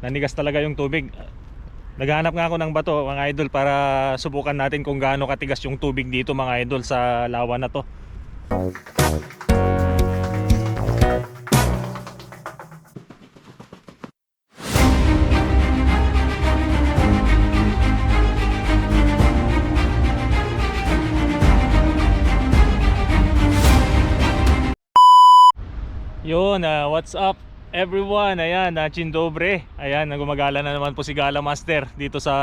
Nanigas talaga yung tubig. Naghahanap nga ako ng bato mga idol para subukan natin kung gaano katigas yung tubig dito mga idol sa lawa na to. Yun, what's up everyone? Ayan, Chindobre. Ayan, gumagala na naman po si Gala Master dito sa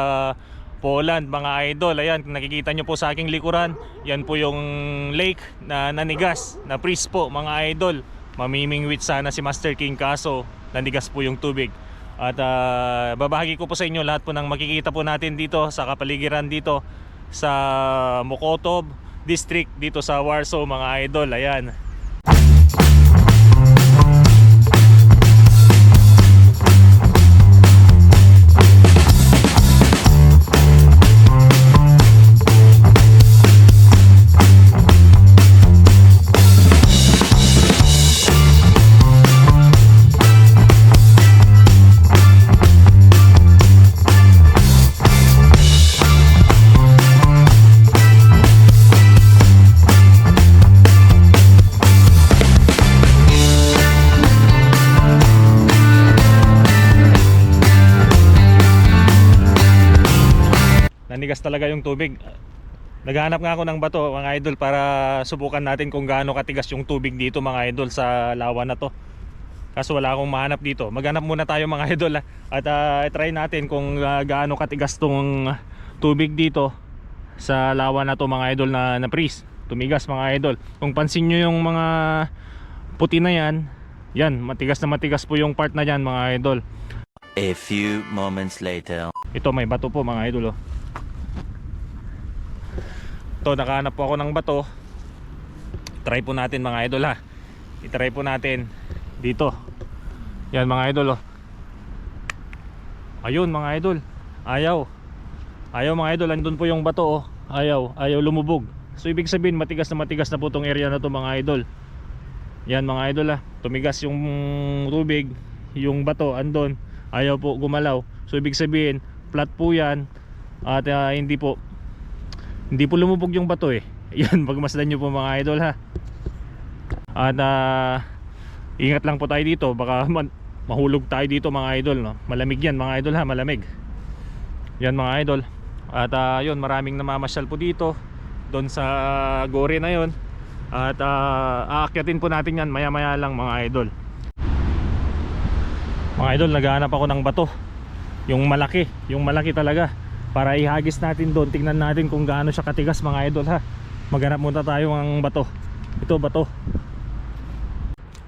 Poland mga idol. Ayan, nakikita nyo po sa aking likuran, yan po yung lake na nanigas, na freeze po mga idol. Mamimingwit sana si Master King kaso nanigas po yung tubig. At babahagi ko po sa inyo lahat po ng makikita po natin dito sa kapaligiran dito sa Mokotów District dito sa Warsaw mga idol. Ayan. Nanigas talaga yung tubig. Naghahanap nga ako ng bato mga idol para subukan natin kung gaano katigas yung tubig dito mga idol sa lawa na to. Kaso wala akong mahanap dito. Maghanap muna tayo mga idol at try natin kung gaano katigas tong tubig dito sa lawa na to mga idol na freeze. Tumigas mga idol. Kung pansin nyo yung mga puti na yan, yan matigas na matigas po yung part na yan mga idol. A few moments later. Ito may bato po mga idol. Ito, nakahanap po ako ng bato. Try po natin mga idol I-try po natin dito. Yan mga idol Ayun mga idol. Ayaw mga idol, andun po yung bato Ayaw lumubog. So ibig sabihin matigas na po tong area na to mga idol. Yan mga idol tumigas yung tubig. Yung bato andun, ayaw po gumalaw. So ibig sabihin flat po yan. At hindi po lumubog yung bato Yan, pagmasdan nyo po mga idol At ingat lang po tayo dito. Baka mahulog tayo dito mga idol Malamig yan mga idol malamig. Yan mga idol. At yun, maraming namamasyal po dito doon sa gore na yun. At aakyatin po natin yan maya maya lang mga idol. Mga idol, naghahanap ako ng bato. Yung malaki talaga, para ihagis natin doon. Tingnan natin kung gaano siya katigas mga idol Maghanap muna tayo ng bato. Ito bato.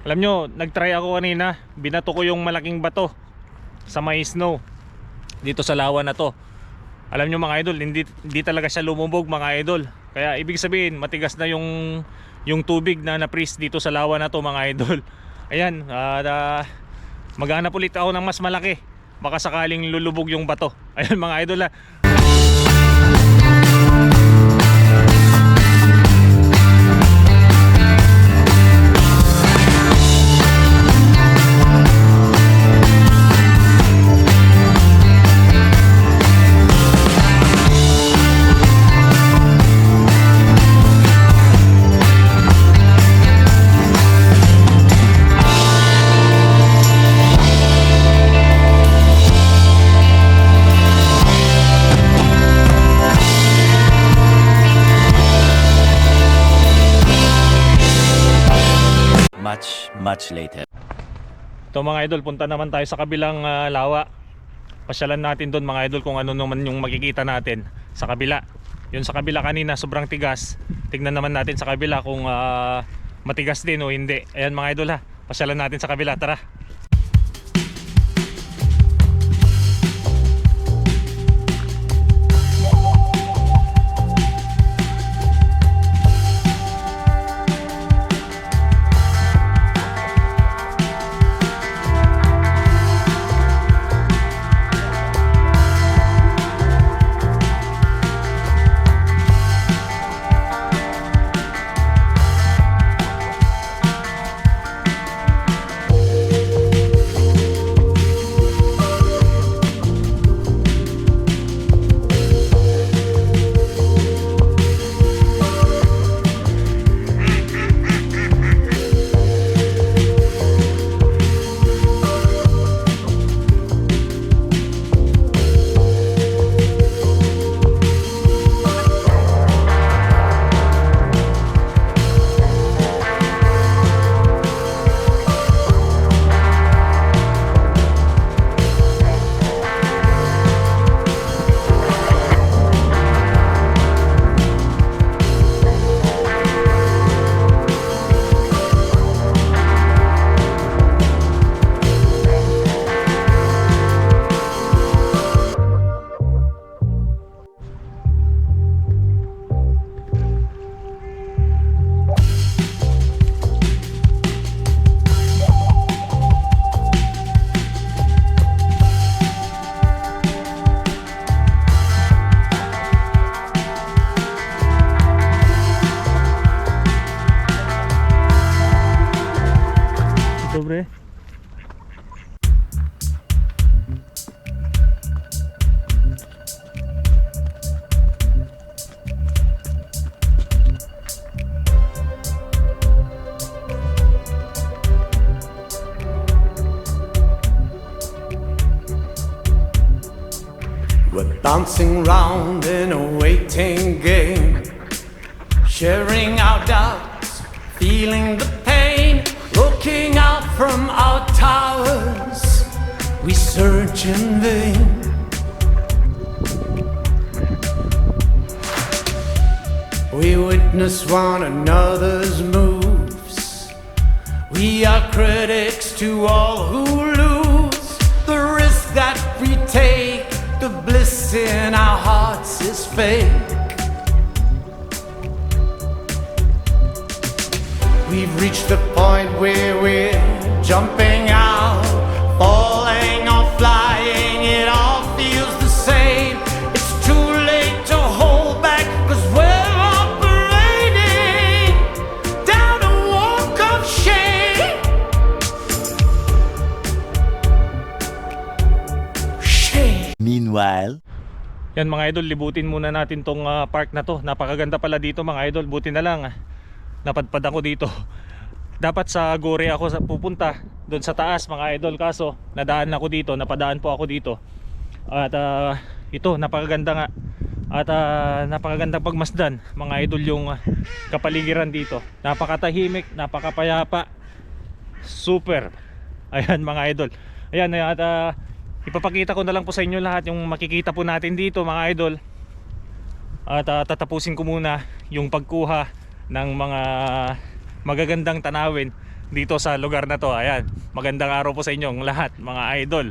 Alam nyo, nagtry ako kanina. Binato ko yung malaking bato sa may snow dito sa lawa na to. Alam nyo mga idol, hindi talaga siya lumubog mga idol. Kaya ibig sabihin matigas na yung tubig na na-freeze dito sa lawa na to mga idol. Ayan, maghanap ulit ako ng mas malaki. Baka sakaling lulubog yung bato. Ayan mga idol Much later. Ito mga idol, punta naman tayo sa kabilang lawa. Pasyalan natin doon mga idol kung ano naman yung makikita natin sa kabila. Yun sa kabila kanina sobrang tigas. Tignan naman natin sa kabila kung matigas din o hindi. Ayan mga idol pasyalan natin sa kabila, tara. We're bouncing round in a waiting game, sharing our doubts, feeling the pain, looking out from our towers. We search in vain. We witness one another's moves. We are critics to all who lose. The risk that we take, the bliss in our hearts is fake. We've reached the point where we're jumping out, falling or flying, it all feels the same. It's too late to hold back, 'cause we're operating down a walk of shame. Shame. Meanwhile, Yan mga idol, libutin muna natin tong park na to. Napakaganda pala dito mga idol. Buti na lang napadpad ako dito. Dapat sa Gore ako pupunta, doon sa taas mga idol, kaso nadaan ako dito, napadaan po ako dito. At ito, napakaganda nga. At napakagandang pagmasdan mga idol yung kapaligiran dito. Napakatahimik, napakapayapa. Super. Ayan mga idol. Ayan, at ipapakita ko na lang po sa inyo lahat yung makikita po natin dito mga idol. At tatapusin ko muna yung pagkuha ng mga magagandang tanawin dito sa lugar na to. Ayan, magandang araw po sa inyong lahat mga idol.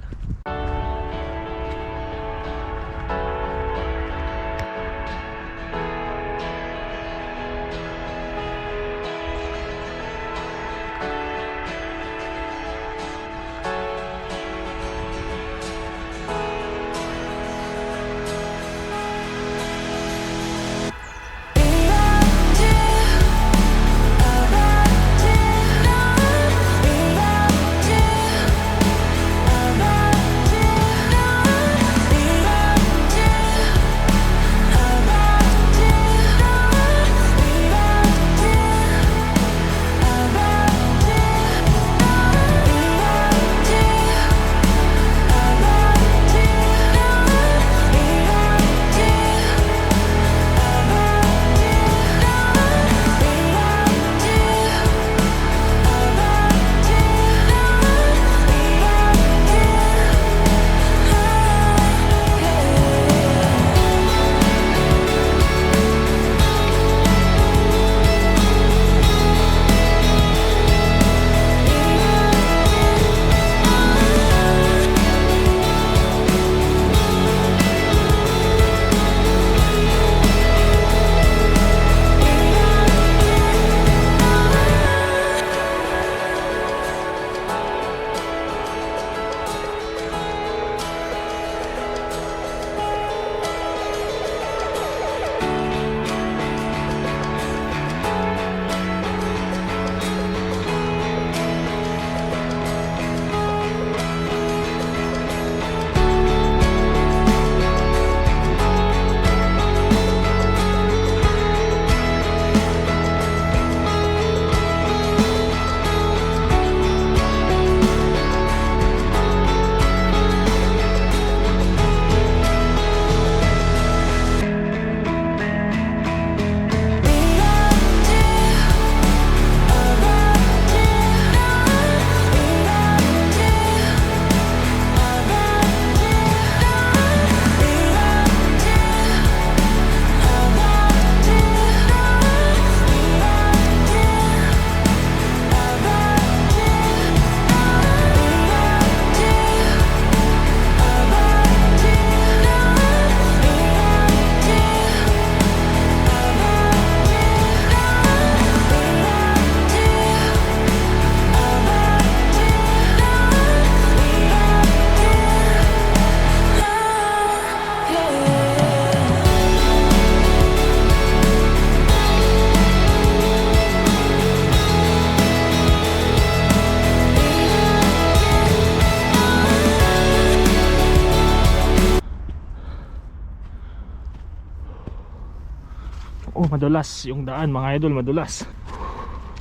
Oh, madulas yung daan mga idol, madulas.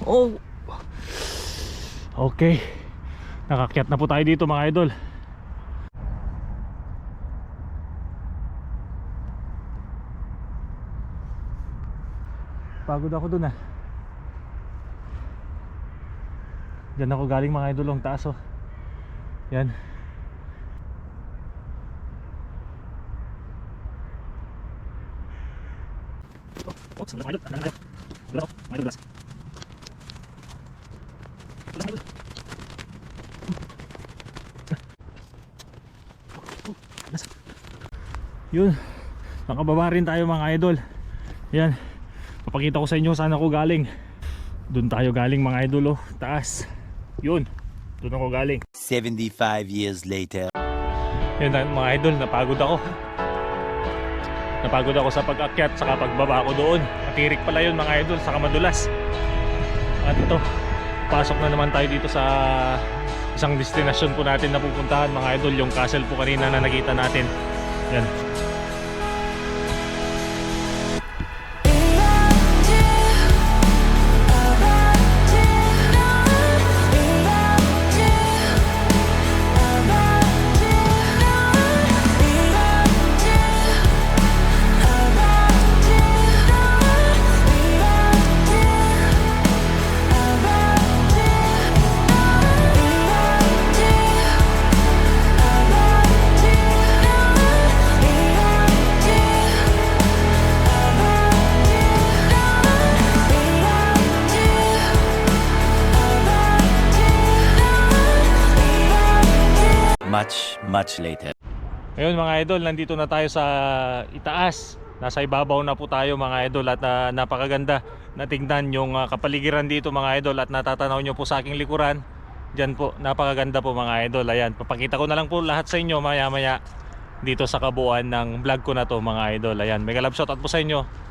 Oh. Okay. Nakakyat na po tayo dito mga idol. Pagod ako dun ah. Diyan ako galing mga idol, ang taas oh. Yan. Oh, sandali mga idol. Sandali mga idol. Wala ko, mga idol glass. Glass mga idol. Glass. Yun. Nakababa rin tayo mga idol. Yan. Papakita ko sa inyo saan ako galing. Doon tayo galing mga idol oh. Taas. Yun. Doon ako galing. 75 years later. Yun mga idol, napagod ako. Napagod ako sa pag-akyat saka pagbaba ko doon. Matirik pala yun mga idol, saka madulas. At ito, pasok na naman tayo dito sa isang destinasyon po natin na pupuntahan mga idol. Yung castle po kanina na nakita natin. Yan. Much later. Ngayon mga idol, nandito na tayo sa itaas. Nasa ibabaw na po tayo mga idol at napakaganda na tingnan yung kapaligiran dito mga idol at natatanaw nyo po sa aking likuran. Diyan po, napakaganda po mga idol. Ayan, papakita ko na lang po lahat sa inyo maya maya dito sa kabuuan ng vlog ko na to mga idol. Ayan, mega love shoutout po sa inyo.